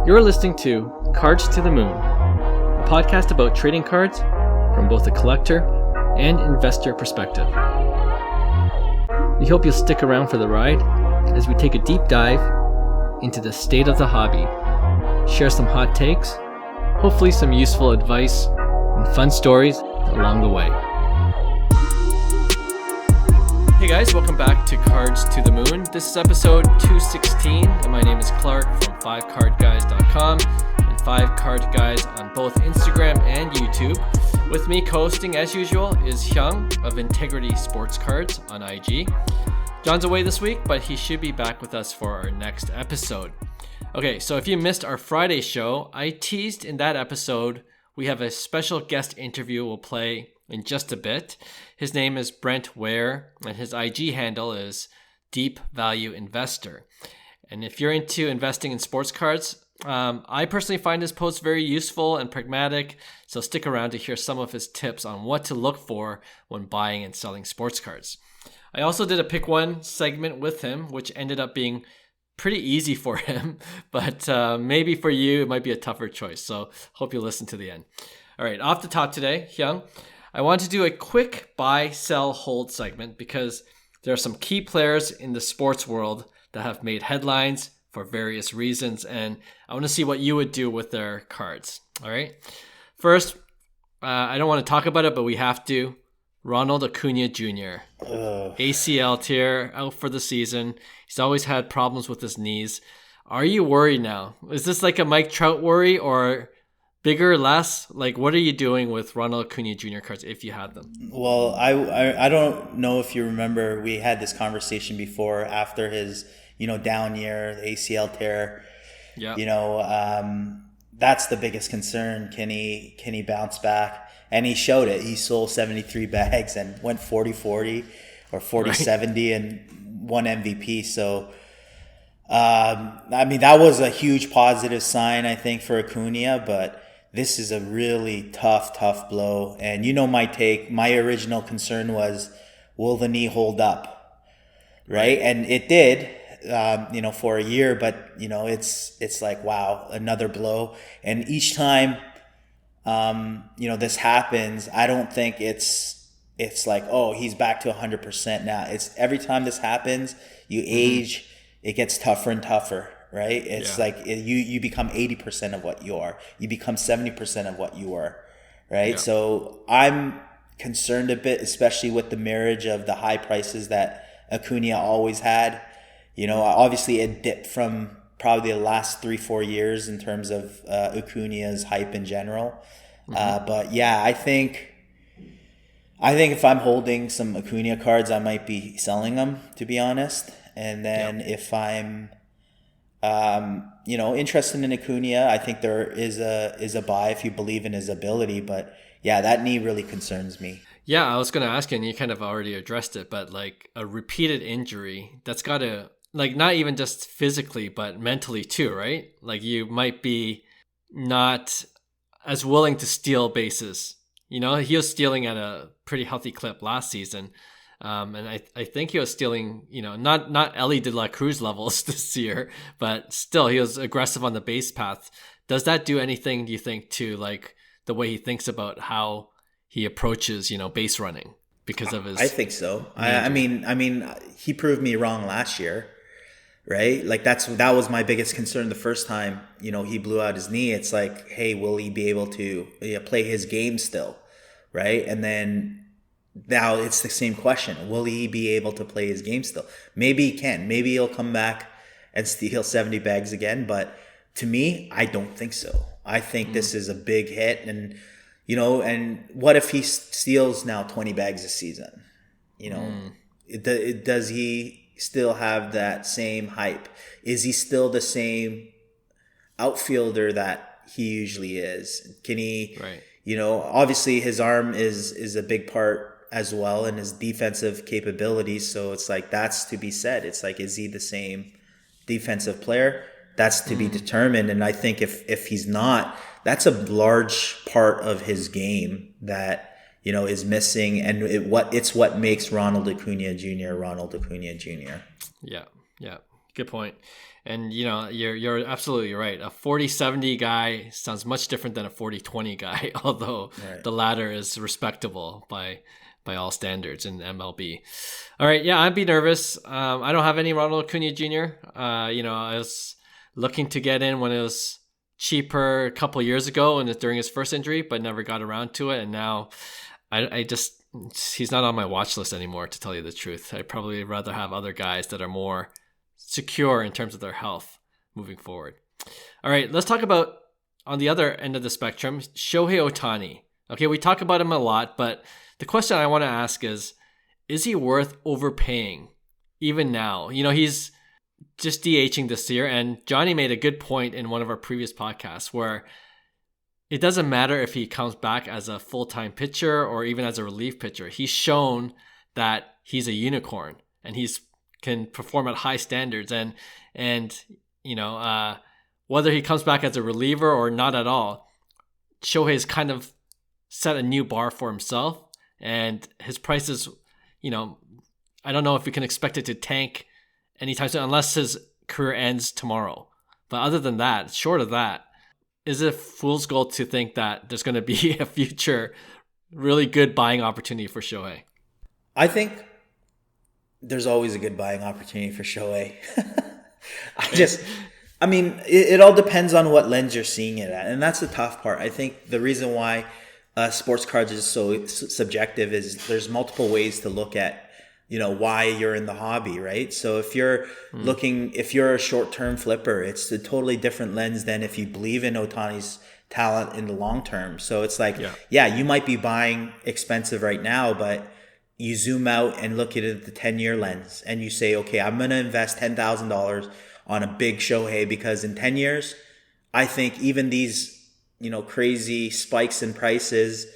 You're listening to Cards to the Moon, a podcast about trading cards from both a collector and investor perspective. We hope you'll stick around for the ride as we take a deep dive into the state of the hobby, share some hot takes, hopefully some useful advice, and fun stories along the way. Hey guys, welcome back to Cards to the Moon. This is episode 216, and my name is Clark from 5cardguys.com and 5cardguys on both Instagram and YouTube. With me co-hosting as usual is Hyung of Integrity Sports Cards on IG. John's away this week, but he should be back with us for our next episode. Okay, so if you missed our Friday show, I teased in that episode we have a special guest interview we'll play in just a bit. His name is Brent Weyer, and his IG handle is deepvalueinvestor. And if you're into investing in sports cards, I personally find his posts very useful and pragmatic, so stick around to hear some of his tips on what to look for when buying and selling sports cards. I also did a pick one segment with him, which ended up being pretty easy for him, but maybe for you it might be a tougher choice, so hope you listen to the end. All right, off the top today, Hyung, I want to do a quick buy, sell, hold segment because there are some key players in the sports world that have made headlines for various reasons, and I want to see what you would do with their cards. All right. First, I don't want to talk about it, but we have to. Ronald Acuna Jr. ACL tear, out for the season. He's always had problems with his knees. Are you worried now? Is this like a Mike Trout worry or bigger, less? Like, what are you doing with Ronald Acuna Jr. cards if you had them? Well, I don't know if you remember, we had this conversation before after his, down year, the ACL tear. Yeah. That's the biggest concern. Can he bounce back? And he showed it. He sold 73 bags and went 40-40 or 40-70 and won MVP. So, that was a huge positive sign, I think, for Acuna, but this is a really tough blow. And my take, my original concern was, will the knee hold up? Right? And it did, for a year, but, it's like, wow, another blow. And each time, this happens, I don't think it's like, oh, he's back to 100% now. It's every time this happens, you age, it gets tougher and tougher. Right? It's like you become 80% of what you are. You become 70% of what you are. Right? Yeah. So I'm concerned a bit, especially with the marriage of the high prices that Acuna always had. Obviously it dipped from probably the last 3-4 years in terms of Acuna's hype in general. But yeah, I think if I'm holding some Acuna cards, I might be selling them, to be honest. And then if I'm interested in Acuna, I think there is a buy if you believe in his ability. But yeah, that knee really concerns me. Yeah, I was going to ask you, and you kind of already addressed it, but like a repeated injury, that's got to, like, not even just physically, but mentally too, right? Like, you might be not as willing to steal bases. He was stealing at a pretty healthy clip last season. And I think he was stealing, not Ellie De La Cruz levels this year, but still he was aggressive on the base path. Does that do anything, do you think, to like the way he thinks about how he approaches, base running because of his? I think so. I mean, he proved me wrong last year, right? Like that was my biggest concern the first time, he blew out his knee. It's like, hey, will he be able to play his game still, right? And then now it's the same question. Will he be able to play his game still? Maybe he can. Maybe he'll come back and steal 70 bags again. But to me, I don't think so. I think this is a big hit. And, and what if he steals now 20 bags a season? Does he still have that same hype? Is he still the same outfielder that he usually is? Can he, obviously his arm is a big part as well, and his defensive capabilities. So it's like, that's to be said. It's like, is he the same defensive player? That's to be determined. And I think if he's not, that's a large part of his game that, is missing. And it's what makes Ronald Acuna Jr. Ronald Acuna Jr. Yeah. Good point. And you're absolutely right. A 40-70 guy sounds much different than a 40-20 guy, although Right. the latter is respectable by all standards in MLB. All right, yeah, I'd be nervous. I don't have any Ronald Acuna Jr. I was looking to get in when it was cheaper a couple years ago and during his first injury, but never got around to it. And now he's not on my watch list anymore, to tell you the truth. I'd probably rather have other guys that are more secure in terms of their health moving forward. All right, let's talk about, on the other end of the spectrum, Shohei Ohtani. Okay, we talk about him a lot, but the question I want to ask is he worth overpaying even now? He's just DHing this year, and Johnny made a good point in one of our previous podcasts where it doesn't matter if he comes back as a full-time pitcher or even as a relief pitcher. He's shown that he's a unicorn and can perform at high standards, and whether he comes back as a reliever or not at all, Shohei's kind of set a new bar for himself, and his prices, I don't know if we can expect it to tank anytime soon unless his career ends tomorrow. But other than that, short of that, is it a fool's gold to think that there's going to be a future really good buying opportunity for Shohei? I think there's always a good buying opportunity for Shohei. It all depends on what lens you're seeing it at. And that's the tough part. I think the reason why sports cards is so subjective is there's multiple ways to look at, why you're in the hobby, right? So if you're if you're a short-term flipper, it's a totally different lens than if you believe in Ohtani's talent in the long term. So it's like, you might be buying expensive right now, but you zoom out and look at it at the 10-year lens and you say, okay, I'm going to invest $10,000 on a big Shohei because in 10 years, I think even these, crazy spikes in prices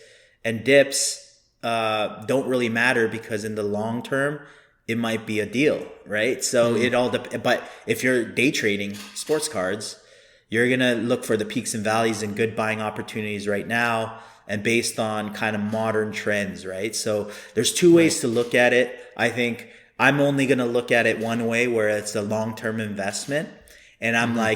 and dips don't really matter because in the long term, it might be a deal, right? So it all but if you're day trading sports cards, you're going to look for the peaks and valleys and good buying opportunities right now and based on kind of modern trends, right? So there's two ways to look at it. I think I'm only going to look at it one way where it's a long-term investment. And I'm I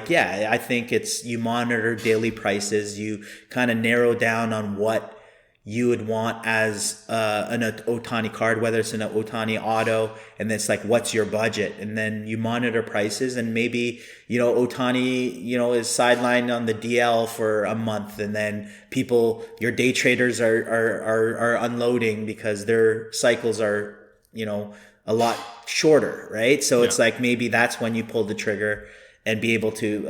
think it's you monitor daily prices. You kind of narrow down on what you would want as an Ohtani card, whether it's an Ohtani auto, and it's like, what's your budget? And then you monitor prices and maybe, Ohtani, is sidelined on the DL for a month and then your day traders are unloading because their cycles are, a lot shorter, right? So it's like, maybe that's when you pull the trigger and be able to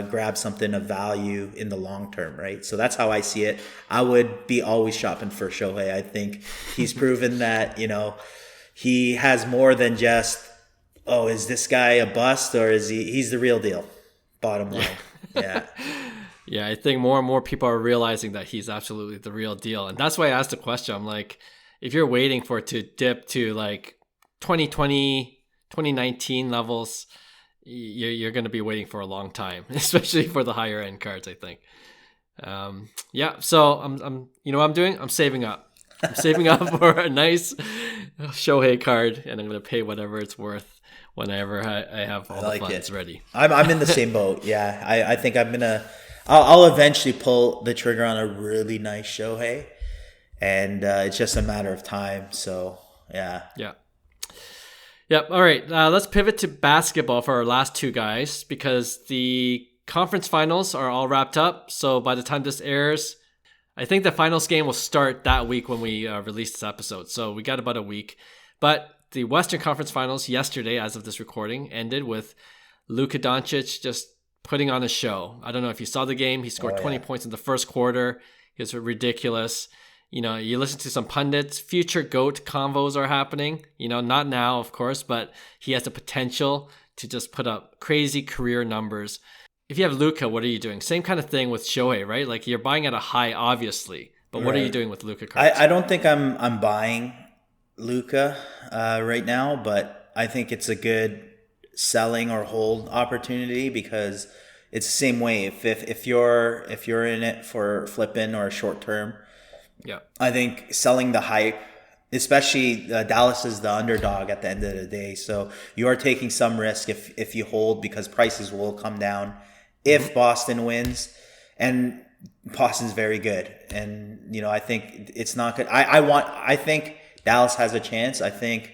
grab something of value in the long term, right? So that's how I see it. I would be always shopping for Shohei. I think he's proven that, he has more than just, is this guy a bust or is he's the real deal, bottom line. Yeah. Yeah, I think more and more people are realizing that he's absolutely the real deal. And that's why I asked the question. I'm like, if you're waiting for it to dip to like 2020, 2019 levels, you're going to be waiting for a long time, especially for the higher end cards, I think. So I'm what I'm doing? I'm saving up. I'm saving up for a nice Shohei card, and I'm going to pay whatever it's worth whenever I have all the funds ready. I'm in the same boat. Yeah, I think I'll eventually pull the trigger on a really nice Shohei, and it's just a matter of time. So yeah. Yeah. Yep. All right. Let's pivot to basketball for our last two guys because the conference finals are all wrapped up. So by the time this airs, I think the finals game will start that week when we release this episode. So we got about a week. But the Western Conference Finals yesterday, as of this recording, ended with Luka Doncic just putting on a show. I don't know if you saw the game. He scored 20 points in the first quarter. He was ridiculous. You listen to some pundits, future GOAT convos are happening. Not now, of course, but he has the potential to just put up crazy career numbers. If you have Luka, what are you doing? Same kind of thing with Shohei, right? Like you're buying at a high, obviously, but what are you doing with Luka cards? I don't think I'm buying Luka right now, but I think it's a good selling or hold opportunity because it's the same way. If you're in it for flipping or short term. Yeah, I think selling the hype especially Dallas is the underdog at the end of the day. So you are taking some risk if you hold, because prices will come down if Boston wins. And Boston's very good. And, I think it's not good. I think Dallas has a chance. I think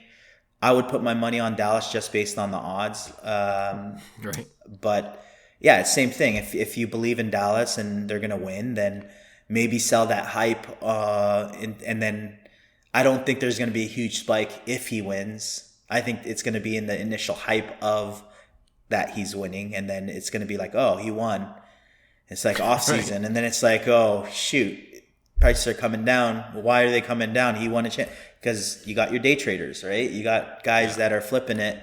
I would put my money on Dallas just based on the odds. Right. But yeah, it's same thing. If you believe in Dallas and they're going to win, then maybe sell that hype. And then I don't think there's going to be a huge spike if he wins. I think it's going to be in the initial hype of that he's winning. And then it's going to be like, oh, he won. It's like off season. Right. And then it's like, oh, shoot, prices are coming down. Why are they coming down? He won a chance. Because you got your day traders, right? You got guys that are flipping it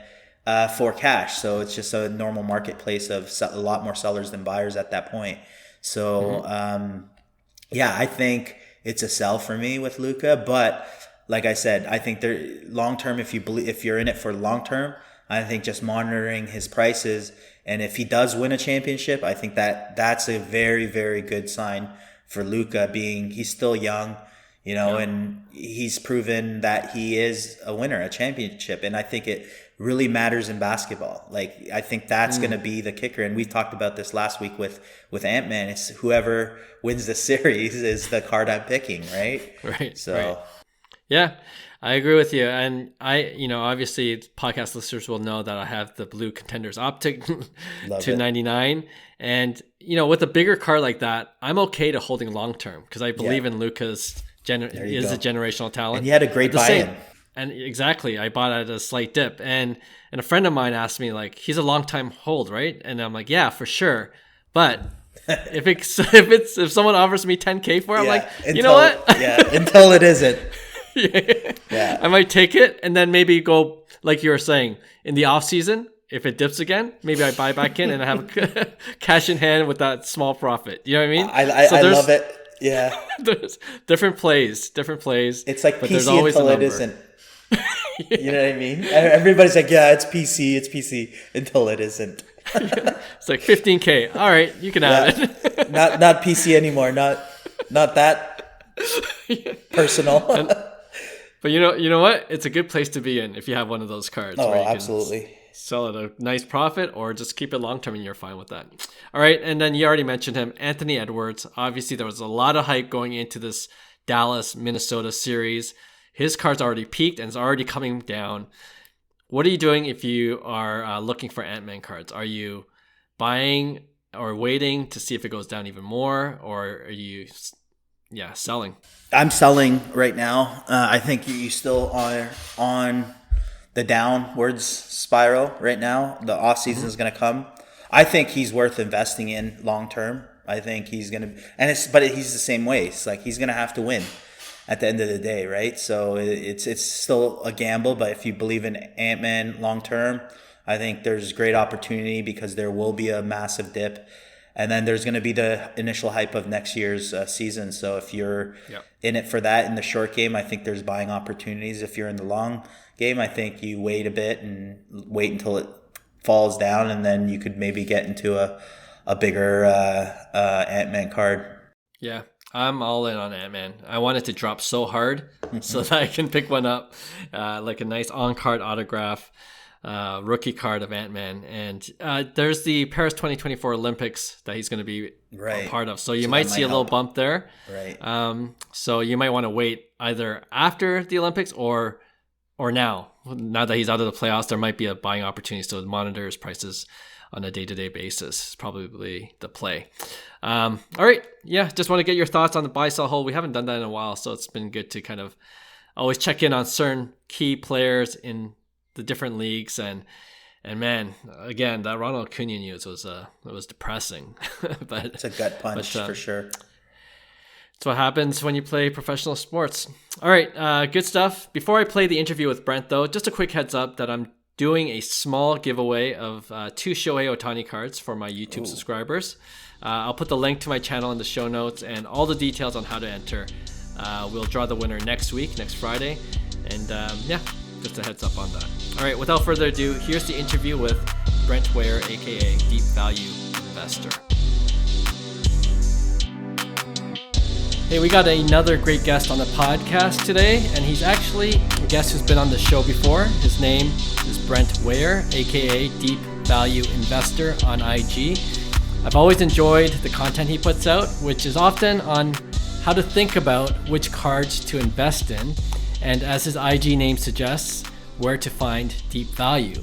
for cash. So it's just a normal marketplace of a lot more sellers than buyers at that point. So, I think it's a sell for me with Luka. But like I said, I think long term, if you're in it for long term, I think just monitoring his prices. And if he does win a championship, I think that's a very, very good sign for Luka, he's still young. And he's proven that he is a winner, a championship. And I think it really matters in basketball. Like, I think that's going to be the kicker. And we talked about this last week with Ant-Man. It's whoever wins the series is the card I'm picking, right? Right. So, right. Yeah, I agree with you. And obviously podcast listeners will know that I have the blue contenders optic to 99. And, with a bigger card like that, I'm okay to holding long-term because I believe in Luka's a generational talent. And he had a great buy-in. And exactly, I bought at a slight dip. And a friend of mine asked me, like, he's a long-time hold, right? And I'm like, yeah, for sure. But if someone offers me $10K for it, I'm like, you know what? Until it isn't. Yeah. I might take it and then maybe go, like you were saying, in the off season, if it dips again, maybe I buy back in and I have cash in hand with that small profit. You know what I mean? I love it. Yeah. There's different plays. It's like PC until it isn't. You know what I mean? Everybody's like, yeah, it's PC until it isn't. It's like $15K. All right, you can have it. not PC anymore. Not that personal. But you know what? It's a good place to be in if you have one of those cards. Oh, where you absolutely. Can sell at a nice profit or just keep it long term and you're fine with that. All right. And then you already mentioned him, Anthony Edwards. Obviously, there was a lot of hype going into this Dallas-Minnesota series. His card's already peaked and it's already coming down. What are you doing if you are looking for Ant-Man cards? Are you buying or waiting to see if it goes down even more? Or are you selling? I'm selling right now. I think you still are on the downwards spiral right now. The off season is going to come. I think he's worth investing in long term. I think he's going to, but he's the same way. It's like he's going to have to win at the end of the day, right? So it's still a gamble. But if you believe in Ant-Man long term, I think there's great opportunity because there will be a massive dip. And then there's going to be the initial hype of next year's season. So if you're in it for that in the short game, I think there's buying opportunities. If you're in the long game, I think you wait a bit and wait until it falls down, and then you could maybe get into a bigger Ant-Man card. Yeah, I'm all in on Ant-Man. I want it to drop so hard so that I can pick one up, like a nice on-card autograph. Rookie card of Ant-Man, and there's the Paris 2024 Olympics that he's going to be a part of. So you might see a little bump there. Right. So you might want to wait either after the Olympics or now. Now that he's out of the playoffs, there might be a buying opportunity. So monitor his prices on a day-to-day basis is probably the play. All right. Yeah, just want to get your thoughts on the buy-sell hold. We haven't done that in a while, so it's been good to kind of always check in on certain key players in the different leagues, and man, again, that Ronald Acuna news was depressing. But it's a gut punch for sure. It's what happens when you play professional sports. All right, good stuff. Before I play the interview with Brent, though, just a quick heads up that I'm doing a small giveaway of 2 Shohei Ohtani cards for my YouTube subscribers. I'll put the link to my channel in the show notes and all the details on how to enter. We'll draw the winner next Friday, and just a heads up on that. All right, without further ado, here's the interview with Brent Weyer, aka Deep Value Investor. Hey, we got another great guest on the podcast today, and he's actually actually a guest who's been on the show before. His name is Brent Weyer, aka Deep Value Investor on IG. I've always enjoyed the content he puts out, which is often on how to think about which cards to invest in, and as his IG name suggests, where to find deep value.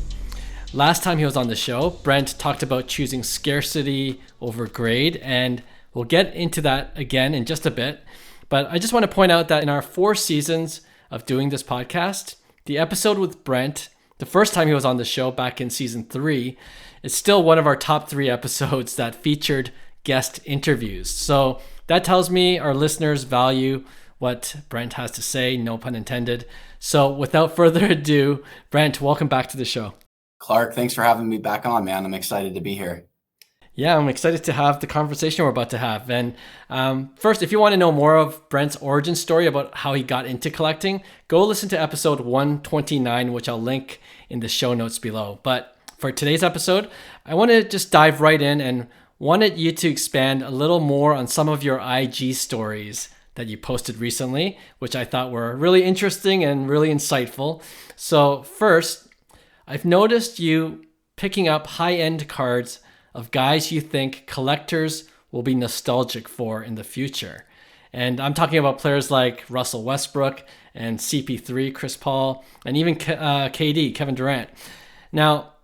Last time he was on the show, Brent talked about choosing scarcity over grade, and we'll get into that again in just a bit. But I just want to point out that in our 4 seasons of doing this podcast, the episode with Brent, the first time he was on the show back in season 3, is still one of our top 3 episodes that featured guest interviews. So that tells me our listeners value what Brent has to say, no pun intended. So without further ado, Brent, welcome back to the show. Clark, thanks for having me back on, man. I'm excited to be here. Yeah, I'm excited to have the conversation we're about to have. And first, if you want to know more of Brent's origin story about how he got into collecting, go listen to episode 129, which I'll link in the show notes below. But for today's episode, I want to just dive right in and wanted you to expand a little more on some of your IG stories that you posted recently, which I thought were really interesting and really insightful. So first, I've noticed you picking up high-end cards of guys you think collectors will be nostalgic for in the future. And I'm talking about players like Russell Westbrook and CP3, Chris Paul, and even KD, Kevin Durant. Now,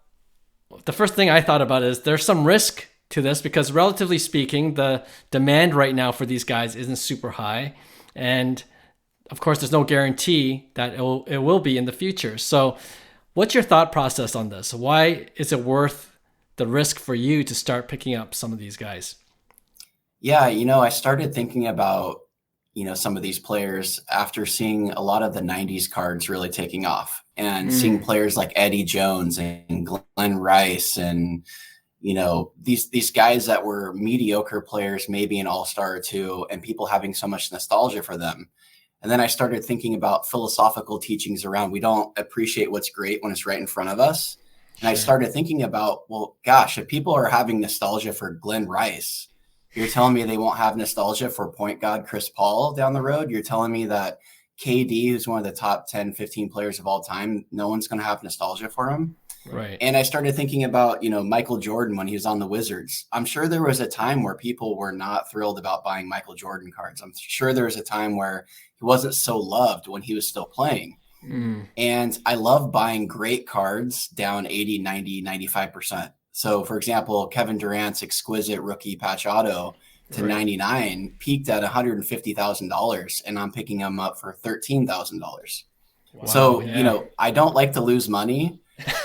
the first thing I thought about is there's some risk to this because relatively speaking, the demand right now for these guys isn't super high. And of course, there's no guarantee that it will be in the future. So what's your thought process on this? Why is it worth the risk for you to start picking up some of these guys? Yeah, I started thinking about, some of these players after seeing a lot of the 90s cards really taking off and seeing players like Eddie Jones and Glenn Rice and, these guys that were mediocre players, maybe an all-star or two, and people having so much nostalgia for them. And then I started thinking about philosophical teachings around we don't appreciate what's great when it's right in front of us. And I started thinking about, well, gosh, if people are having nostalgia for Glenn Rice, you're telling me they won't have nostalgia for point guard Chris Paul down the road? You're telling me that KD, who's one of the top 10, 15 players of all time, no one's going to have nostalgia for him? Right. And I started thinking about, Michael Jordan when he was on the Wizards. I'm sure there was a time where people were not thrilled about buying Michael Jordan cards. I'm sure there was a time where he wasn't so loved when he was still playing. And I love buying great cards down 80, 90, 95%. So, for example, Kevin Durant's exquisite rookie patch auto to 99 peaked at $150,000, and I'm picking them up for $13,000. Wow, so, I don't like to lose money.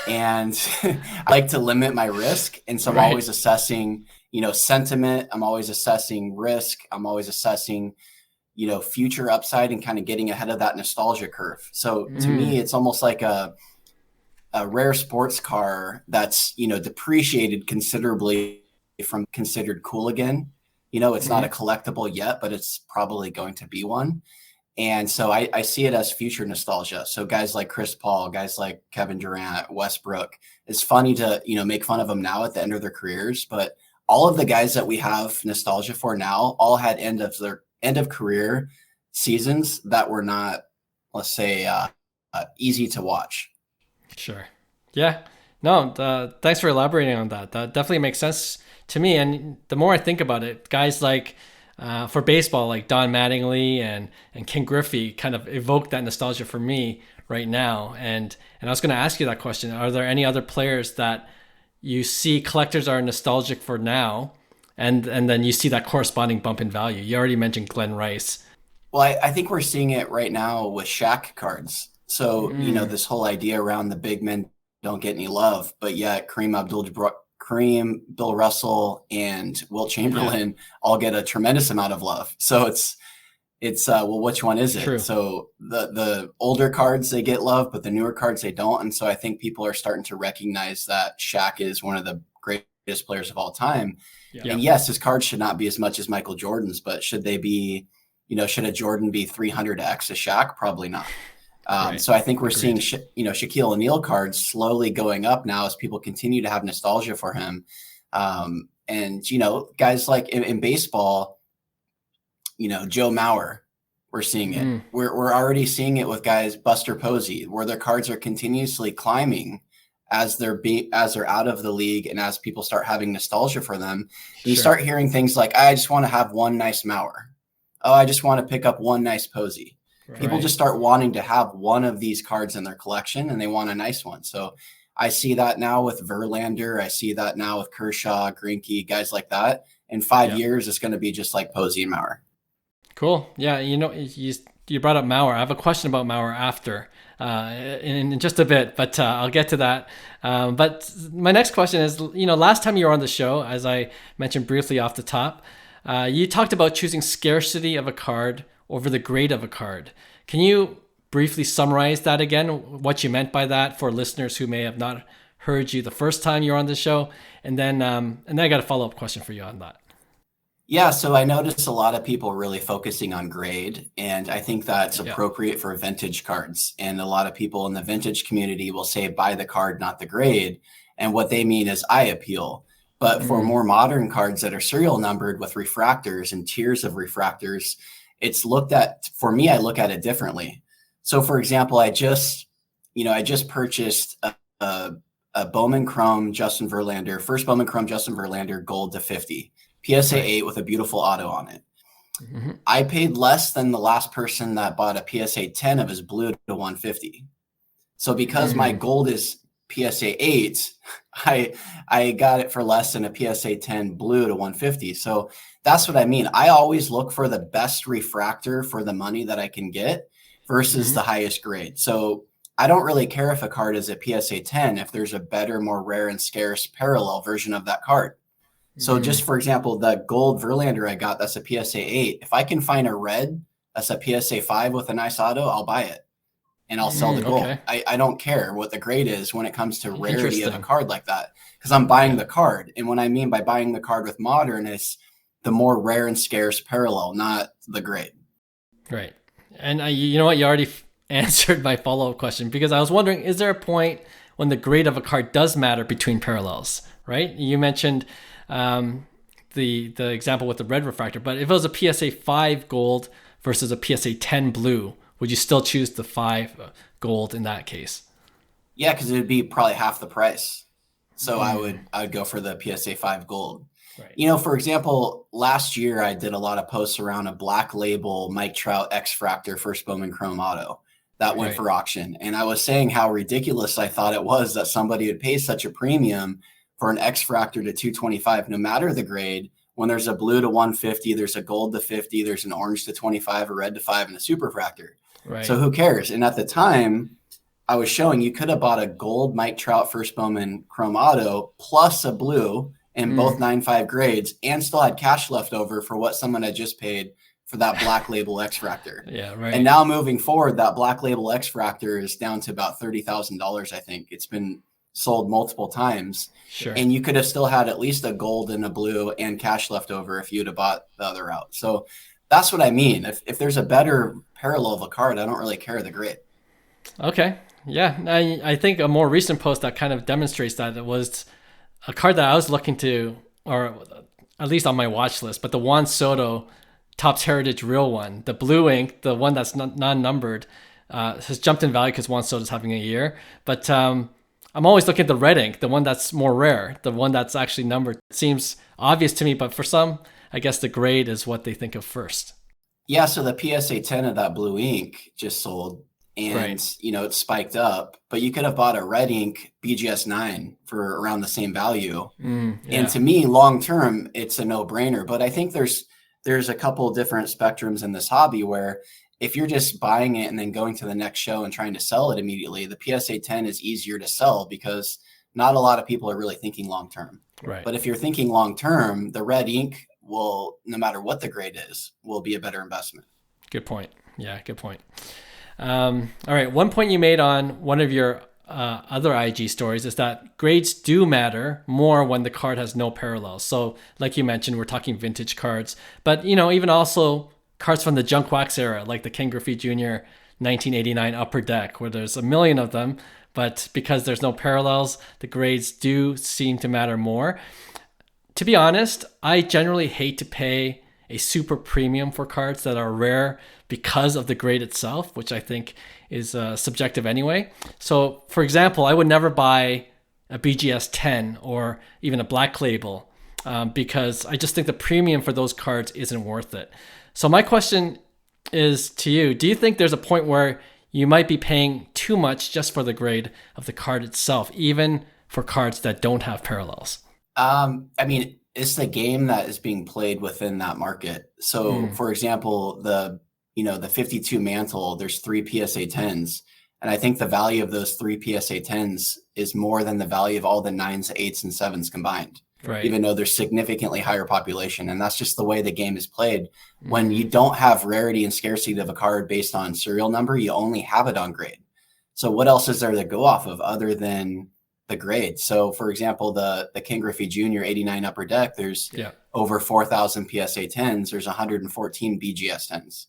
And I like to limit my risk. And so I'm always assessing, sentiment. I'm always assessing risk. I'm always assessing, future upside and kind of getting ahead of that nostalgia curve. So to me, it's almost like a rare sports car that's, depreciated considerably from considered cool again. It's not a collectible yet, but it's probably going to be one. And so I see it as future nostalgia. So guys like Chris Paul, guys like Kevin Durant, Westbrook, it's funny to, make fun of them now at the end of their careers. But all of the guys that we have nostalgia for now all had end of career seasons that were not, let's say, easy to watch. Sure. Yeah. No, thanks for elaborating on that. That definitely makes sense to me. And the more I think about it, guys like, for baseball, like Don Mattingly and Ken Griffey kind of evoke that nostalgia for me right now. And I was going to ask you that question. Are there any other players that you see collectors are nostalgic for now, and then you see that corresponding bump in value? You already mentioned Glenn Rice. Well, I think we're seeing it right now with Shaq cards. So, this whole idea around the big men don't get any love, but yet Kareem, Bill Russell, and Wilt Chamberlain all get a tremendous amount of love. So it's well, which one is it? True. So the older cards, they get love, but the newer cards, they don't. And so I think people are starting to recognize that Shaq is one of the greatest players of all time. Yeah. And yes, his cards should not be as much as Michael Jordan's, but should they be, should a Jordan be 300x a Shaq? Probably not. So I think we're seeing, Shaquille O'Neal cards slowly going up now as people continue to have nostalgia for him. And, guys like in baseball, Joe Mauer, we're seeing it. We're already seeing it with guys, Buster Posey, where their cards are continuously climbing as they're out of the league and as people start having nostalgia for them. You start hearing things like, I just want to have one nice Mauer. Oh, I just want to pick up one nice Posey. People just start wanting to have one of these cards in their collection, and they want a nice one. So I see that now with Verlander. I see that now with Kershaw, Greinke, guys like that. In 5 years, it's going to be just like Posey and Mauer. Cool. Yeah, you brought up Mauer. I have a question about Mauer after in just a bit, but I'll get to that. But my next question is, last time you were on the show, as I mentioned briefly off the top, you talked about choosing scarcity of a card over the grade of a card. Can you briefly summarize that again, what you meant by that for listeners who may have not heard you the first time you were on the show? And then I got a follow-up question for you on that. Yeah, so I noticed a lot of people really focusing on grade, and I think that's appropriate for vintage cards. And a lot of people in the vintage community will say, buy the card, not the grade. And what they mean is eye appeal. But for more modern cards that are serial numbered with refractors and tiers of refractors, it's looked at, for me, I look at it differently. So for example, I just purchased a Bowman Chrome Justin Verlander, first Bowman Chrome Justin Verlander gold to 50. PSA 8 with a beautiful auto on it. I paid less than the last person that bought a PSA 10 of his blue to 150. So because my gold is PSA 8, I got it for less than a PSA 10 blue to 150. So that's what I mean. I always look for the best refractor for the money that I can get versus the highest grade. So I don't really care if a card is a PSA 10 if there's a better, more rare and scarce parallel version of that card. So just for example, the gold Verlander I got, that's a PSA 8. If I can find a red that's a PSA 5 with a nice auto, I'll buy it and I'll sell the gold. Okay. I don't care what the grade is when it comes to rarity of a card like that, because I'm buying the card. And what I mean by buying the card with modern is the more rare and scarce parallel, not the grade. Right. And you know what? You already answered my follow-up question, because I was wondering, is there a point when the grade of a card does matter between parallels, right? You mentioned the example with the red refractor, but if it was a PSA 5 gold versus a PSA 10 blue, would you still choose the 5 gold in that case? Yeah, because it would be probably half the price. So I would go for the PSA 5 gold. Right. For example, last year I did a lot of posts around a black label Mike Trout X-Fractor first Bowman Chrome auto that went for auction. And I was saying how ridiculous I thought it was that somebody would pay such a premium for an X-Fractor to 225, no matter the grade, when there's a blue to 150, there's a gold to 50, there's an orange to 25, a red to 5, and a super fractor. Right. So who cares? And at the time, I was showing you could have bought a gold Mike Trout first Bowman Chrome auto plus a blue in both 9.5 grades and still had cash left over for what someone had just paid for that black label X-Fractor. Yeah, right. And now moving forward, that black label X-Fractor is down to about $30,000, I think. It's been sold multiple times. Sure. And you could have still had at least a gold and a blue and cash left over if you'd have bought the other route. So that's what I mean. If there's a better parallel of a card, I don't really care the grade. Okay. Yeah. I think a more recent post that kind of demonstrates that, it was a card that I was looking to, or at least on my watch list, but the Juan Soto Topps Heritage Real one, the blue ink, the one that's non-numbered, has jumped in value because Juan Soto's having a year. But I'm always looking at the red ink, the one that's more rare, the one that's actually numbered. It seems obvious to me, but for some, I guess the grade is what they think of first. Yeah, so the PSA 10 of that blue ink just sold, and it spiked up, but you could have bought a red ink BGS 9 for around the same value. And to me, long term, it's a no-brainer. But I think there's a couple of different spectrums in this hobby where if you're just buying it and then going to the next show and trying to sell it immediately, the PSA 10 is easier to sell because not a lot of people are really thinking long term. Right. But if you're thinking long term, the red ink will, no matter what the grade is, will be a better investment. Good point. Yeah, good point. All right. One point you made on one of your other IG stories is that grades do matter more when the card has no parallels. So like you mentioned, we're talking vintage cards, but even also cards from the junk wax era, like the Ken Griffey Jr. 1989 Upper Deck, where there's a million of them, but because there's no parallels, the grades do seem to matter more. To be honest, I generally hate to pay a super premium for cards that are rare because of the grade itself, which I think is subjective anyway. So for example, I would never buy a BGS 10 or even a Black Label because I just think the premium for those cards isn't worth it. So my question is to you, do you think there's a point where you might be paying too much just for the grade of the card itself, even for cards that don't have parallels? I mean, it's the game that is being played within that market. So for example, the 52 Mantle, there's 3 PSA 10s. And I think the value of those 3 PSA 10s is more than the value of all the 9s, 8s, and 7s combined. Right. Even though there's significantly higher population. And that's just the way the game is played. When you don't have rarity and scarcity of a card based on serial number, you only have it on grade. So what else is there to go off of other than the grade? So for example, the King Griffey Jr. 89 Upper Deck, there's over 4,000 PSA 10s. There's 114 BGS 10s.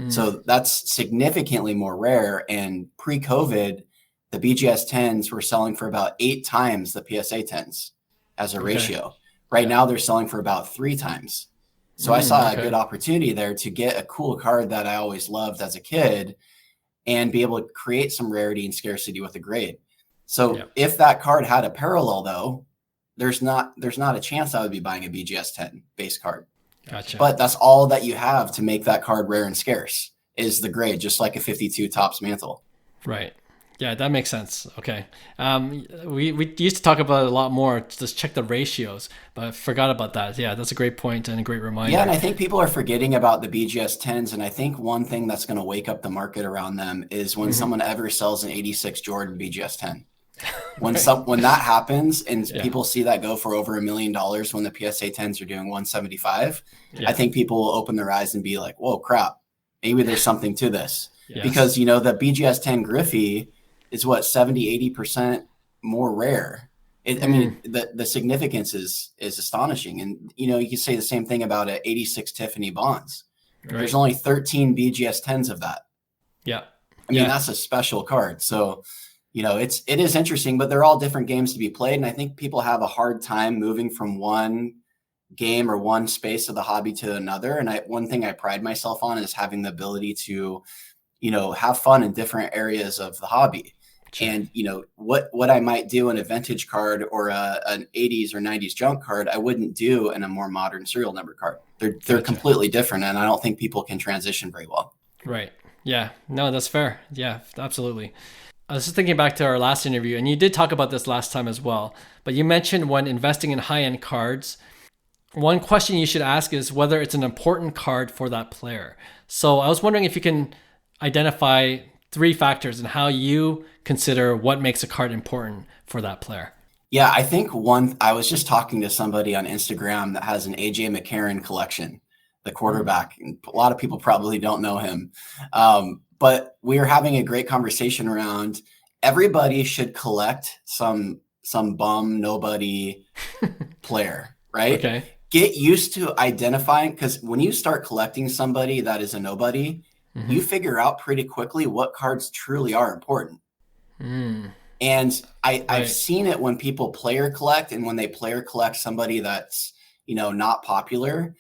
So that's significantly more rare. And pre-COVID, the BGS 10s were selling for about 8 times the PSA 10s as a ratio. Right now, they're selling for about 3 times. So I saw a good opportunity there to get a cool card that I always loved as a kid and be able to create some rarity and scarcity with a grade. So if that card had a parallel, though, there's not a chance I would be buying a BGS 10 base card. Gotcha. But that's all that you have to make that card rare and scarce is the grade, just like a 52 Topps Mantle. Right. Yeah, that makes sense. Okay. We used to talk about it a lot more, just check the ratios, but I forgot about that. Yeah, that's a great point and a great reminder. Yeah, and I think people are forgetting about the BGS 10s. And I think one thing that's going to wake up the market around them is when someone ever sells an 86 Jordan BGS 10. When that happens and people see that go for over $1 million when the PSA 10s are doing 175, I think people will open their eyes and be like, whoa, crap, maybe there's something to this. Because, the BGS 10 Griffey is what, 70-80% more rare. I mean, the significance is astonishing. And, you can say the same thing about an 86 Tiffany Bonds. Right. There's only 13 BGS 10s of that. Yeah. I mean, that's a special card. So, it is interesting, but they're all different games to be played. And I think people have a hard time moving from one game or one space of the hobby to another. And one thing I pride myself on is having the ability to, have fun in different areas of the hobby. Sure. And, what I might do in a vintage card or an 80s or 90s junk card, I wouldn't do in a more modern serial number card. They're completely different. And I don't think people can transition very well. Right. Yeah. No, that's fair. Yeah, absolutely. I was just thinking back to our last interview, and you did talk about this last time as well, but you mentioned when investing in high-end cards, one question you should ask is whether it's an important card for that player. So I was wondering if you can identify 3 factors and how you consider what makes a card important for that player. Yeah, I think I was just talking to somebody on Instagram that has an AJ McCarron collection, the quarterback. And a lot of people probably don't know him. But we were having a great conversation around everybody should collect some bum, nobody player, right? Okay. Get used to identifying, because when you start collecting somebody that is a nobody, you figure out pretty quickly what cards truly are important. And I've seen it when people player collect, and when they player collect somebody that's, not popular,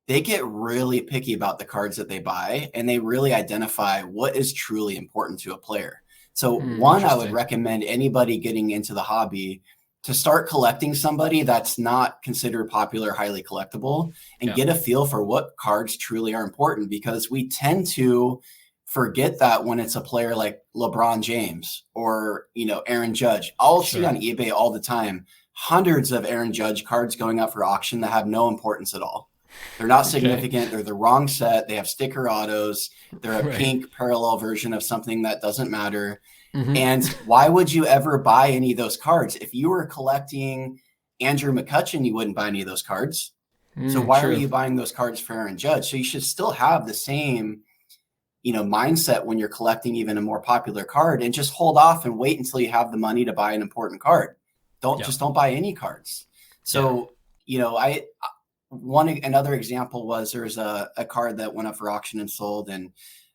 they get really picky about the cards that they buy, and they really identify what is truly important to a player. So I would recommend anybody getting into the hobby to start collecting somebody that's not considered popular, highly collectible, and get a feel for what cards truly are important, because we tend to forget that when it's a player like LeBron James or, Aaron Judge. I'll see on eBay all the time, hundreds of Aaron Judge cards going up for auction that have no importance at all. They're not significant. They're the wrong set. They have sticker autos. They're a pink parallel version of something that doesn't matter. And why would you ever buy any of those cards? If you were collecting Andrew McCutchen, you wouldn't buy any of those cards. So why are you buying those cards for Aaron Judge? So you should still have the same, mindset when you're collecting even a more popular card, and just hold off and wait until you have the money to buy an important card. Don't buy any cards. So, another example was there's a card that went up for auction and sold, and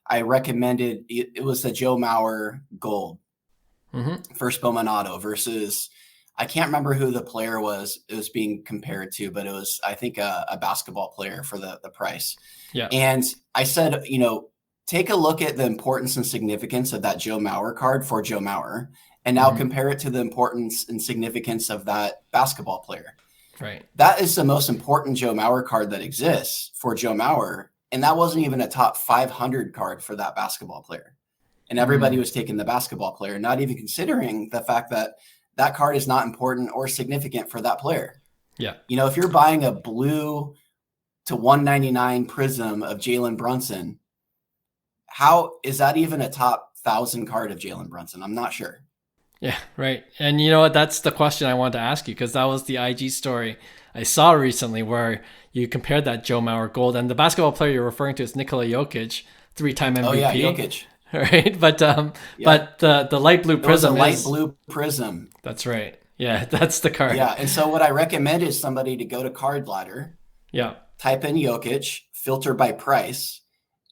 I recommended it was the Joe Mauer Gold, first Bowman Auto, versus I can't remember who the player was it was being compared to, but it was, I think, a basketball player for the price. Yeah. And I said, take a look at the importance and significance of that Joe Mauer card for Joe Mauer, and now compare it to the importance and significance of that basketball player. Right. That is the most important Joe Mauer card that exists for Joe Mauer. And that wasn't even a top 500 card for that basketball player. And everybody was taking the basketball player, not even considering the fact that that card is not important or significant for that player. Yeah. If you're buying a blue to 199 prism of Jalen Brunson, how is that even a top 1,000 card of Jalen Brunson? I'm not sure. Yeah, right. And you know what? That's the question I wanted to ask you, because that was the IG story I saw recently where you compared that Joe Mauer gold, and the basketball player you're referring to is Nikola Jokic, 3-time MVP. Oh yeah, Jokic. Right, but the light blue prism light blue prism. That's right. Yeah, that's the card. Yeah, and so what I recommend is somebody to go to Card Ladder. Yeah. Type in Jokic, filter by price,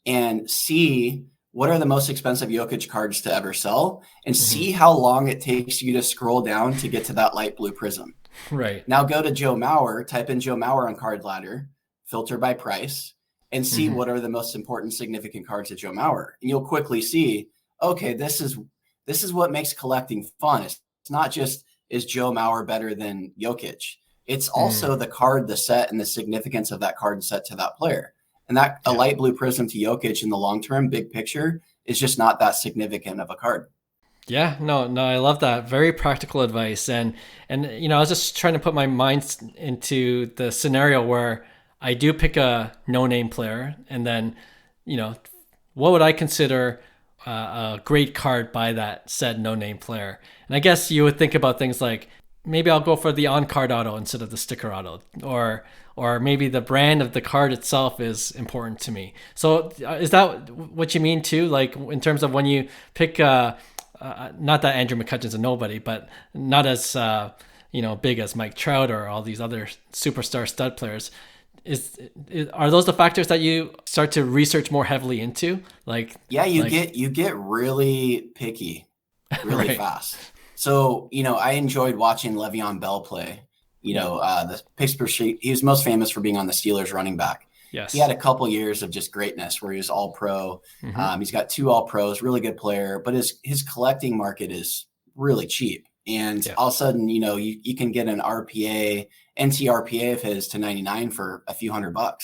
and see what are the most expensive Jokic cards to ever sell, and see how long it takes you to scroll down to get to that light blue prism. Right. Now go to Joe Mauer, type in Joe Mauer on Card Ladder, filter by price, and see what are the most important significant cards of Joe Mauer. And you'll quickly see, okay, this is what makes collecting fun. It's not just, is Joe Mauer better than Jokic? It's also the card, the set, and the significance of that card and set to that player. And that a light blue prism to Jokic in the long term, big picture, is just not that significant of a card. Yeah, no, I love that. Very practical advice. And I was just trying to put my mind into the scenario where I do pick a no-name player, and then, what would I consider a great card by that said no-name player? And I guess you would think about things like, maybe I'll go for the on-card auto instead of the sticker auto, or maybe the brand of the card itself is important to me. So is that what you mean too? Like in terms of when you pick, not that Andrew McCutcheon's a nobody, but not as big as Mike Trout or all these other superstar stud players. Are those the factors that you start to research more heavily into? You get really picky really fast. So, I enjoyed watching Le'Veon Bell play. The Pittsburgh, he was most famous for being on the Steelers running back. Yes. He had a couple years of just greatness where he was all pro. He's got 2 all pros, really good player, but his collecting market is really cheap. And all of a sudden, you can get an NT-RPA of his to 99 for a few $100.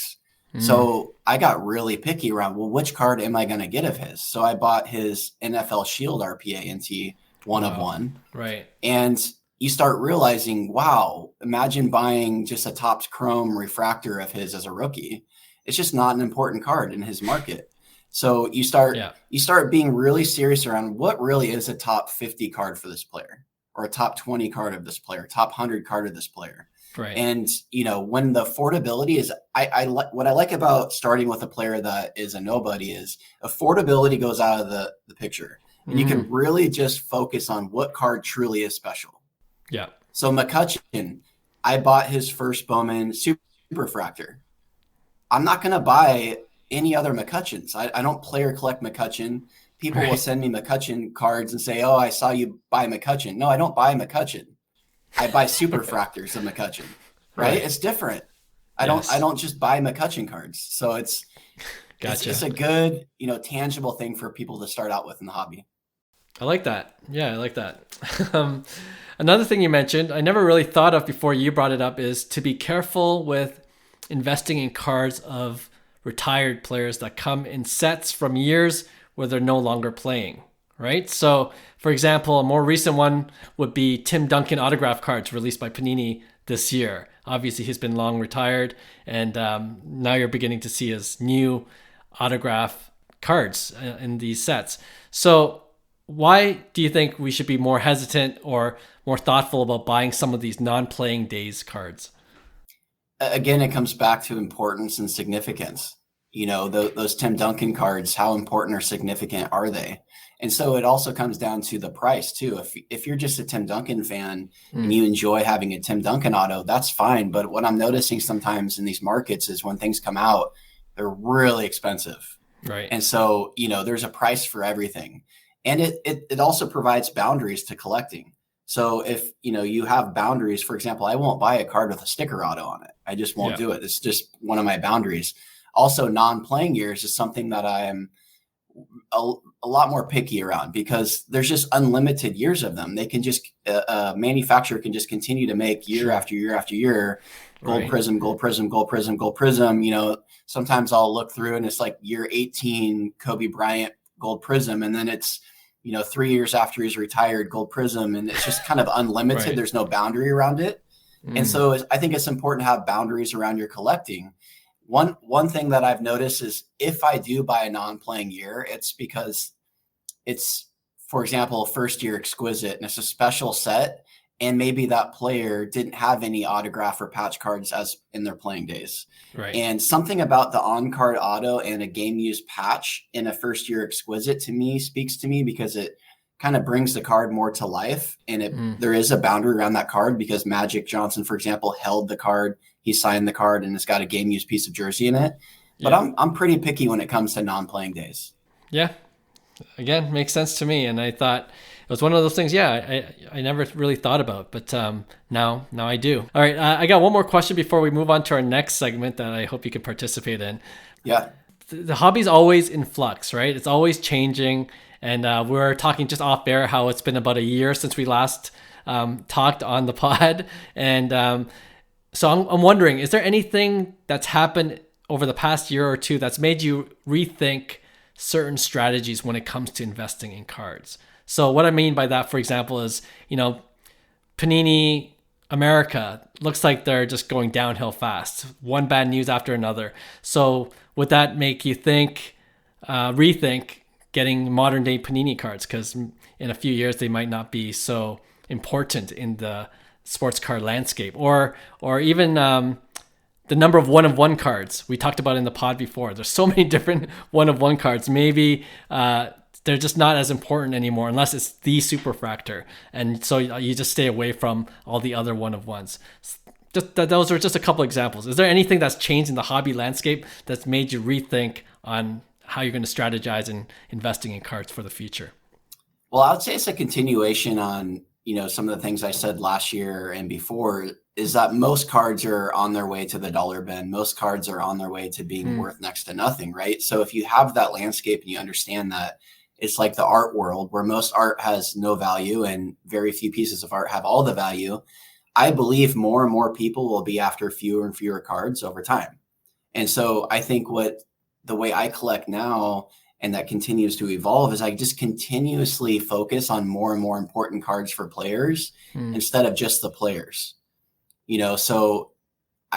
So I got really picky around, which card am I going to get of his? So I bought his NFL Shield RPA NT 1 of 1. Right. And you start realizing, wow, imagine buying just a Topps Chrome refractor of his as a rookie. It's just not an important card in his market. So you start being really serious around what really is a top 50 card for this player, or a top 20 card of this player, top 100 card of this player. Right. And, when the affordability is, what I like about starting with a player that is a nobody is affordability goes out of the picture. And you can really just focus on what card truly is special. Yeah. So McCutcheon, I bought his first Bowman Super Refractor. I'm not going to buy any other McCutcheons. I don't play or collect McCutcheon. People will send me McCutcheon cards and say, oh, I saw you buy McCutcheon. No, I don't buy McCutcheon. I buy Super Refractors of McCutcheon. Right? It's different. I don't just buy McCutcheon cards. So it's a good, tangible thing for people to start out with in the hobby. I like that. Yeah, I like that. Another thing you mentioned, I never really thought of before you brought it up, is to be careful with investing in cards of retired players that come in sets from years where they're no longer playing, right? So, for example, a more recent one would be Tim Duncan autograph cards released by Panini this year. Obviously, he's been long retired, and now you're beginning to see his new autograph cards in these sets. So why do you think we should be more hesitant or more thoughtful about buying some of these non-playing days cards? Again, it comes back to importance and significance. Those Tim Duncan cards, how important or significant are they? And so it also comes down to the price too. If you're just a Tim Duncan fan and you enjoy having a Tim Duncan auto, that's fine. But what I'm noticing sometimes in these markets is when things come out, they're really expensive. Right. And so, there's a price for everything. And it also provides boundaries to collecting. So if, you have boundaries, for example, I won't buy a card with a sticker auto on it. I just won't do it. It's just one of my boundaries. Also, non-playing years is something that I am a lot more picky around, because there's just unlimited years of them. They can just, a manufacturer can just continue to make year after year after year, gold prism, gold prism, gold prism, gold prism. Sometimes I'll look through and it's like year 18 Kobe Bryant gold prism, and then it's 3 years after he's retired gold prism, and it's just kind of unlimited. There's no boundary around it. And so I think it's important to have boundaries around your collecting. One thing that I've noticed is if I do buy a non-playing year, it's because it's, for example, a first year exquisite and it's a special set, and maybe that player didn't have any autograph or patch cards as in their playing days. And something about the on-card auto and a game used patch in a first year exquisite to me speaks to me, because it kind of brings the card more to life, and there is a boundary around that card, because Magic Johnson, for example, held the card, he signed the card, and it's got a game used piece of jersey in it. But I'm pretty picky when it comes to non-playing days. Yeah. Again, makes sense to me. And I thought it was one of those things, I never really thought about, but now I do. All right, I got one more question before we move on to our next segment that I hope you can participate in. Yeah. The hobby's always in flux, right? It's always changing. And we're talking just off air how it's been about a year since we last talked on the pod. And so I'm wondering, is there anything that's happened over the past year or two that's made you rethink certain strategies when it comes to investing in cards? So what I mean by that, for example, is, Panini America looks like they're just going downhill fast, one bad news after another. So would that make you rethink getting modern day Panini cards? Because in a few years, they might not be so important in the sports card landscape, or even the number of one-of-one cards we talked about in the pod before. There's so many different one-of-one cards. Maybe they're just not as important anymore unless it's the superfractor. And so you just stay away from all the other one-of-ones. Those are just a couple examples. Is there anything that's changed in the hobby landscape that's made you rethink on how you're going to strategize in investing in cards for the future? Well, I would say it's a continuation on, some of the things I said last year and before, is that most cards are on their way to the dollar bin. Most cards are on their way to being worth next to nothing, right? So if you have that landscape and you understand that it's like the art world where most art has no value and very few pieces of art have all the value, I believe more and more people will be after fewer and fewer cards over time. And so I think the way I collect now, and that continues to evolve, is I just continuously focus on more and more important cards for players instead of just the players. So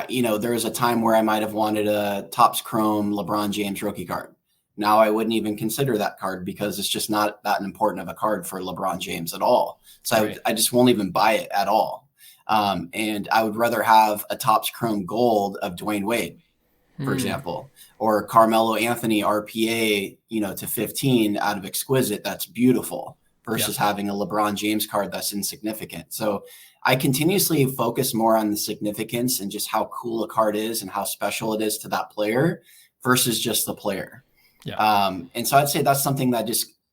there was a time where I might have wanted a Topps Chrome LeBron James rookie card. Now I wouldn't even consider that card because it's just not that important of a card for LeBron James at all. So I just won't even buy it at all. And I would rather have a Topps Chrome Gold of Dwayne Wade, for example, or Carmelo Anthony RPA, to 15 out of exquisite. That's beautiful versus having a LeBron James card that's insignificant. So I continuously focus more on the significance and just how cool a card is and how special it is to that player versus just the player. And so I'd say that's something that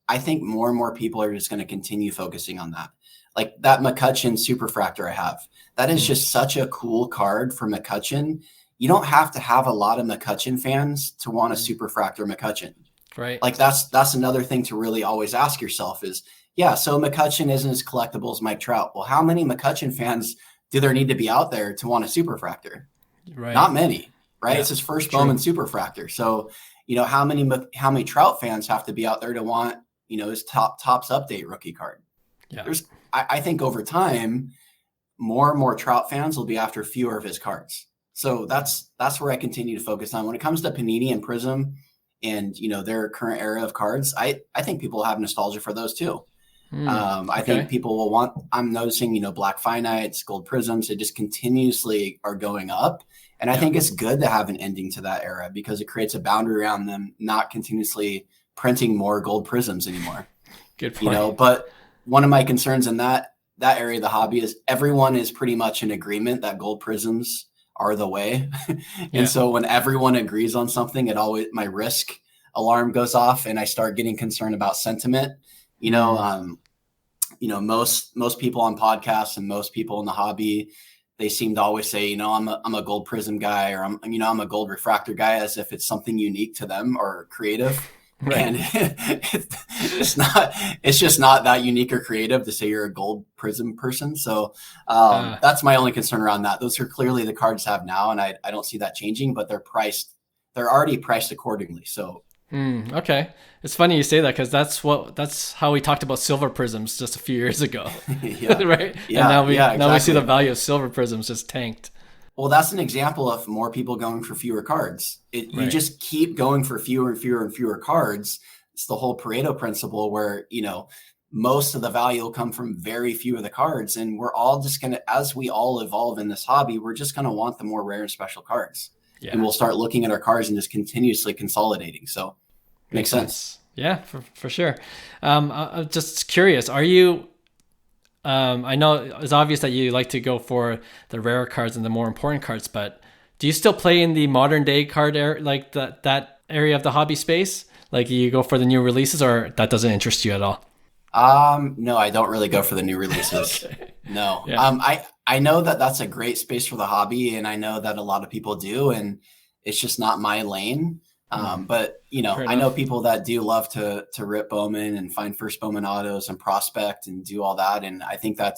I think more and more people are just going to continue focusing on that. Like that McCutchen Superfractor I have, that is just such a cool card for McCutchen. You don't have to have a lot of McCutchen fans to want a Superfractor McCutchen. Right. Like that's another thing to really always ask yourself is, so McCutchen isn't as collectible as Mike Trout. Well, how many McCutchen fans do there need to be out there to want a Superfractor? Right. Not many, right? It's his first Bowman Superfractor. So, how many Trout fans have to be out there to want, his Topps Update rookie card? I think over time, more and more Trout fans will be after fewer of his cards. So that's where I continue to focus on. When it comes to Panini and Prism and, their current era of cards, I think people have nostalgia for those too. I think people will want, I'm noticing, black finites, gold prisms, they just continuously are going up. And I think it's good to have an ending to that era because it creates a boundary around them, not continuously printing more gold prisms anymore. Good point. But one of my concerns in that area of the hobby is everyone is pretty much in agreement that gold prisms are the way. And so when everyone agrees on something, my risk alarm goes off and I start getting concerned about sentiment. most people on podcasts and most people in the hobby, they seem to always say, I'm a gold prism guy, or I'm a gold refractor guy, as if it's something unique to them or creative. Right. And it's just not that unique or creative to say you're a gold prism person. So that's my only concern around that. Those are clearly the cards have now, and I don't see that changing, but they're already priced accordingly. So okay. It's funny you say that, because that's how we talked about silver prisms just a few years ago. Right? Yeah. And now we see the value of silver prisms just tanked. Well, that's an example of more people going for fewer cards. You just keep going for fewer and fewer and fewer cards. It's the whole Pareto principle where, most of the value will come from very few of the cards. And we're all just going to, as we all evolve in this hobby, we're just going to want the more rare and special cards. Yeah. And we'll start looking at our cards and just continuously consolidating. So makes sense. Yeah, for sure. I'm just curious, are you... I know it's obvious that you like to go for the rarer cards and the more important cards, but do you still play in the modern day card area, like that area of the hobby space? Like you go for the new releases, or that doesn't interest you at all? No, I don't really go for the new releases. Okay. No. Yeah. I know that that's a great space for the hobby, and I know that a lot of people do, and it's just not my lane. But I know people that do love to rip Bowman and find first Bowman autos and prospect and do all that. And I think I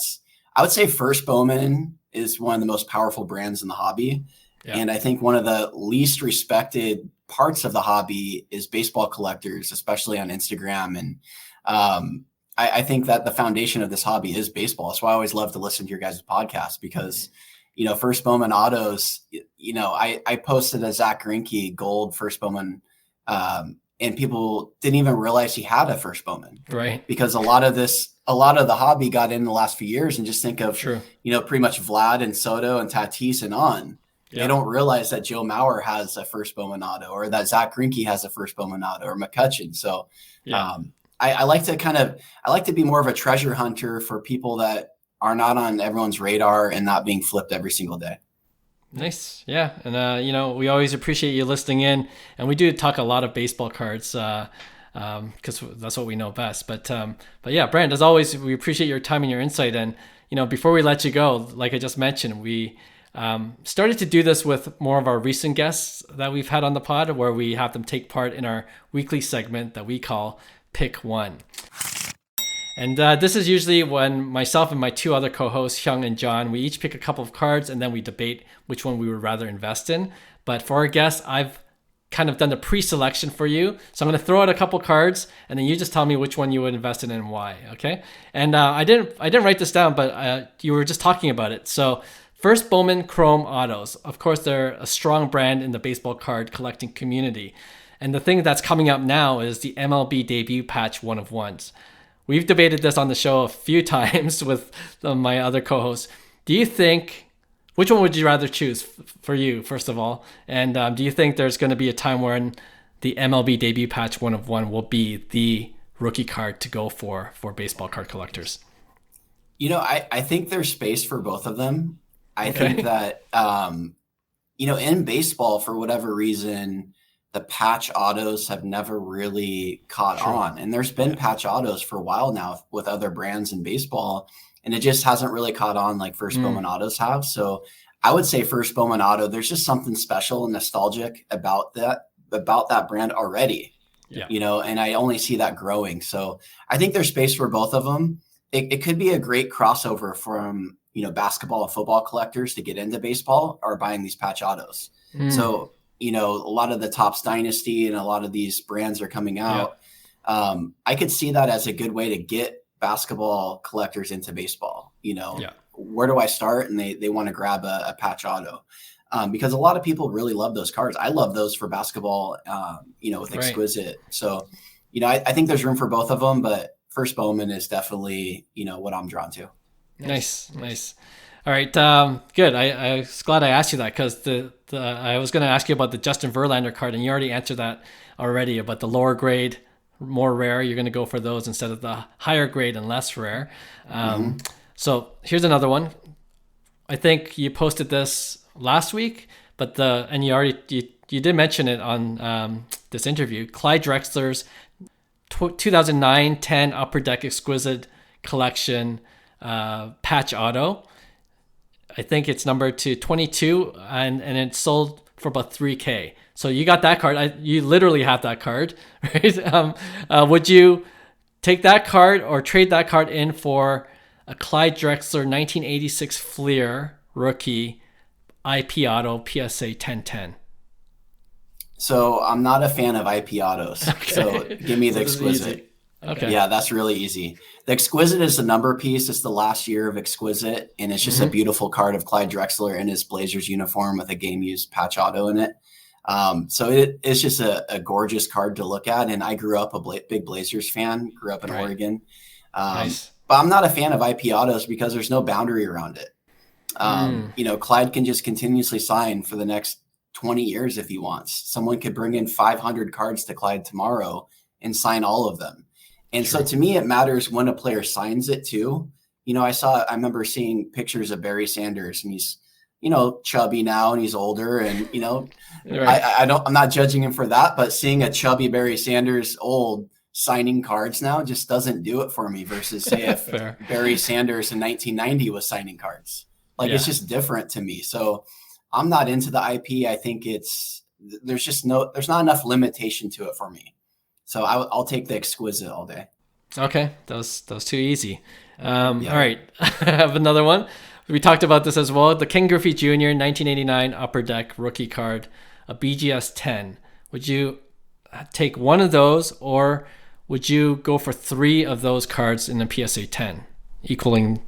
would say first Bowman is one of the most powerful brands in the hobby. Yeah. And I think one of the least respected parts of the hobby is baseball collectors, especially on Instagram. And I think that the foundation of this hobby is baseball. That's why I always love to listen to your guys' podcast, because first Bowman autos, I posted a Zach Greinke gold first Bowman, and people didn't even realize he had a first Bowman. Right. Because a lot of the hobby got in the last few years, and just think of, pretty much Vlad and Soto and Tatis and on. Yeah. They don't realize that Joe Mauer has a first Bowman auto, or that Zach Greinke has a first Bowman auto, or McCutcheon. So I like to be more of a treasure hunter for people that are not on everyone's radar and not being flipped every single day. Nice. Yeah. And, we always appreciate you listening in, and we do talk a lot of baseball cards, because that's what we know best. But yeah, Brent, as always, we appreciate your time and your insight. And, before we let you go, like I just mentioned, we started to do this with more of our recent guests that we've had on the pod, where we have them take part in our weekly segment that we call Pick One. And this is usually when myself and my two other co-hosts, Hyung and John, we each pick a couple of cards, and then we debate which one we would rather invest in. But for our guests, I've kind of done the pre-selection for you. So I'm going to throw out a couple cards, and then you just tell me which one you would invest in and why. Okay? And I didn't write this down, but you were just talking about it. So first Bowman Chrome Autos. Of course, they're a strong brand in the baseball card collecting community. And the thing that's coming up now is the MLB debut patch 1 of 1s. We've debated this on the show a few times with my other co-hosts. Which one would you rather choose for you, first of all? And do you think there's going to be a time when the MLB debut patch 1 of 1 will be the rookie card to go for baseball card collectors? I think there's space for both of them. I think that, in baseball, for whatever reason, the patch autos have never really caught on. And there's been patch autos for a while now with other brands in baseball, and it just hasn't really caught on like first Bowman autos have. So I would say first Bowman auto, there's just something special and nostalgic about that brand already, and I only see that growing. So I think there's space for both of them. It could be a great crossover from, basketball and football collectors to get into baseball or buying these patch autos. So, a lot of the Topps Dynasty and a lot of these brands are coming out. Yeah. I could see that as a good way to get basketball collectors into baseball. Where do I start? And they want to grab a patch auto, because a lot of people really love those cards. I love those for basketball, with Exquisite. So, I think there's room for both of them, but first Bowman is definitely, what I'm drawn to. Nice. All right, good. I was glad I asked you that, because I was going to ask you about the Justin Verlander card, and you already answered that already about the lower grade, more rare. You're going to go for those instead of the higher grade and less rare. So here's another one. I think you posted this last week, but you did mention it on this interview. Clyde Drexler's 2009-10 Upper Deck Exquisite collection patch auto. I think it's numbered to 22, and it sold for about $3,000. So you got that card. You literally have that card, right? Would you take that card or trade that card in for a Clyde Drexler 1986 Fleer rookie IP auto PSA 1010? So I'm not a fan of IP autos. Okay. So give me the Exquisite. Okay. Yeah, that's really easy. The Exquisite is the number piece. It's the last year of Exquisite, and it's just a beautiful card of Clyde Drexler in his Blazers uniform with a game-used patch auto in it. So it's just a gorgeous card to look at. And I grew up a big Blazers fan, grew up in Oregon. Nice. But I'm not a fan of IP autos because there's no boundary around it. Clyde can just continuously sign for the next 20 years if he wants. Someone could bring in 500 cards to Clyde tomorrow and sign all of them. And so to me, it matters when a player signs it too. I remember seeing pictures of Barry Sanders, and he's, chubby now and he's older, and, I'm not judging him for that, but seeing a chubby Barry Sanders old signing cards now just doesn't do it for me versus say if Barry Sanders in 1990 was signing cards. It's just different to me. So I'm not into the IP. I think there's not enough limitation to it for me. So I'll take the Exquisite all day. Okay. That was too easy. All right. I have another one. We talked about this as well. The Ken Griffey Jr. 1989 Upper Deck rookie card, a BGS 10. Would you take one of those, or would you go for 3 of those cards in the PSA 10, equaling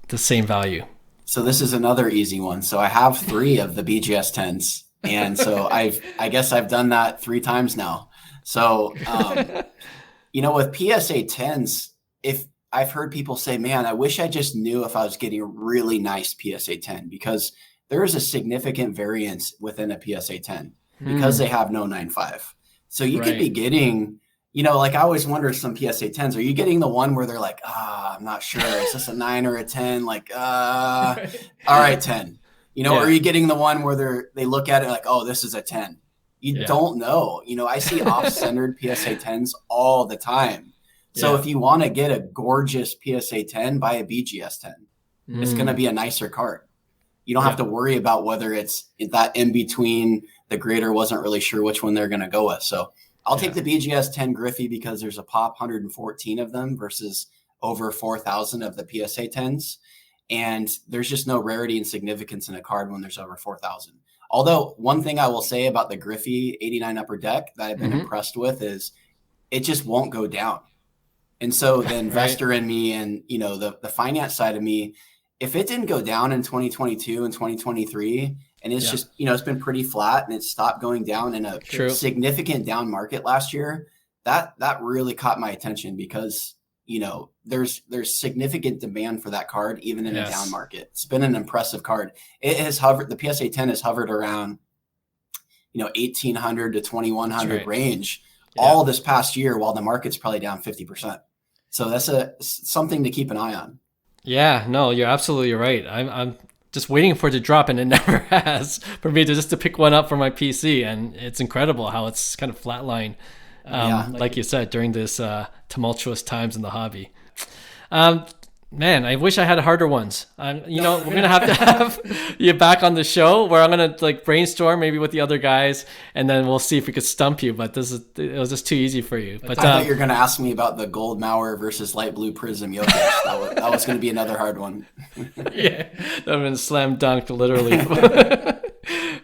the same value? So this is another easy one. So I have 3 of the BGS 10s. And so I guess I've done that 3 times now. So, with PSA 10s, if I've heard people say, man, I wish I just knew if I was getting a really nice PSA 10, because there is a significant variance within a PSA 10 because they have no 9.5. So you could be getting, I always wonder some PSA 10s, are you getting the one where they're like, I'm not sure. Is this a 9 or a 10? All right, 10. Or are you getting the one where they look at it like, oh, this is a 10? You don't know. I see off-centered PSA 10s all the time. So if you want to get a gorgeous PSA 10, buy a BGS 10. It's going to be a nicer card. You don't have to worry about whether it's that in between. The grader wasn't really sure which one they're going to go with. So I'll take the BGS 10 Griffey because there's a pop 114 of them versus over 4,000 of the PSA 10s. And there's just no rarity and significance in a card when there's over 4,000. Although one thing I will say about the Griffey 89 Upper Deck that I've been impressed with is it just won't go down. And so the investor in me and, the finance side of me, if it didn't go down in 2022 and 2023, and it's just, it's been pretty flat and it stopped going down in a significant down market last year, that really caught my attention because, there's significant demand for that card, even in a down market. It's been an impressive card. It has hovered, the PSA 10 has hovered around, 1,800 to 2,100 range all this past year, while the market's probably down 50%. So that's something to keep an eye on. Yeah, no, you're absolutely right. I'm just waiting for it to drop, and it never has, for me to pick one up for my PC. And it's incredible how it's kind of flatlined. Like you said, during this tumultuous times in the hobby. Man, I wish I had harder ones. We're gonna have to have you back on the show where I'm gonna brainstorm maybe with the other guys, and then we'll see if we could stump you. But it was just too easy for you. But I thought you were gonna ask me about the gold Mauer versus light blue prism Jokic. that was gonna be another hard one. Yeah, that would have been slam dunked literally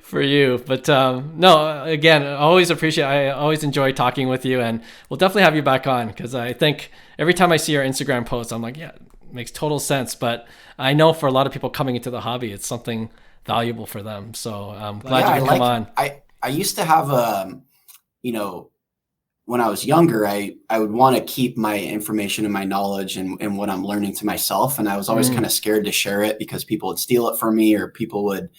for you. But no, again, I always enjoy talking with you, and we'll definitely have you back on because I think every time I see your Instagram posts, I'm like, yeah, makes total sense. But I know for a lot of people coming into the hobby, it's something valuable for them. So I'm glad you could come on. I used to have when I was younger, I would want to keep my information and my knowledge and what I'm learning to myself. And I was always kind of scared to share it because people would steal it from me, or people would,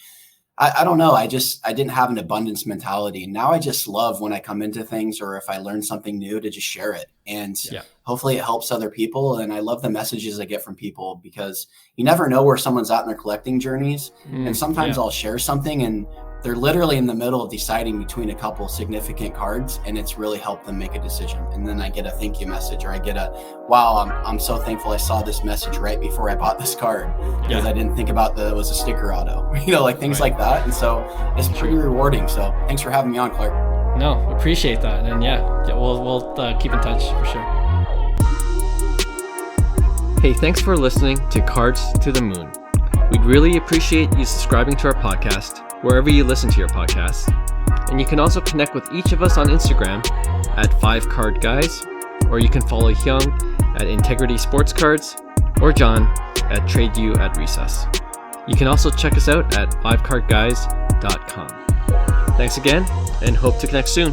I don't know. I didn't have an abundance mentality. And now I just love when I come into things, or if I learn something new, to just share it. And hopefully it helps other people. And I love the messages I get from people because you never know where someone's at in their collecting journeys. And sometimes I'll share something and they're literally in the middle of deciding between a couple significant cards, and it's really helped them make a decision. And then I get a thank you message, or I get a, wow, I'm so thankful I saw this message right before I bought this card, because I didn't think about that it was a sticker auto, like things like that. And so it's pretty rewarding. So thanks for having me on, Clark. No, appreciate that. And we'll keep in touch for sure. Hey, thanks for listening to Cards to the Moon. We'd really appreciate you subscribing to our podcast wherever you listen to your podcasts. And you can also connect with each of us on Instagram at 5cardguys, or you can follow Hyung at Integrity Sports Cards, or John at TradeU at Recess. You can also check us out at 5cardguys.com. Thanks again, and hope to connect soon.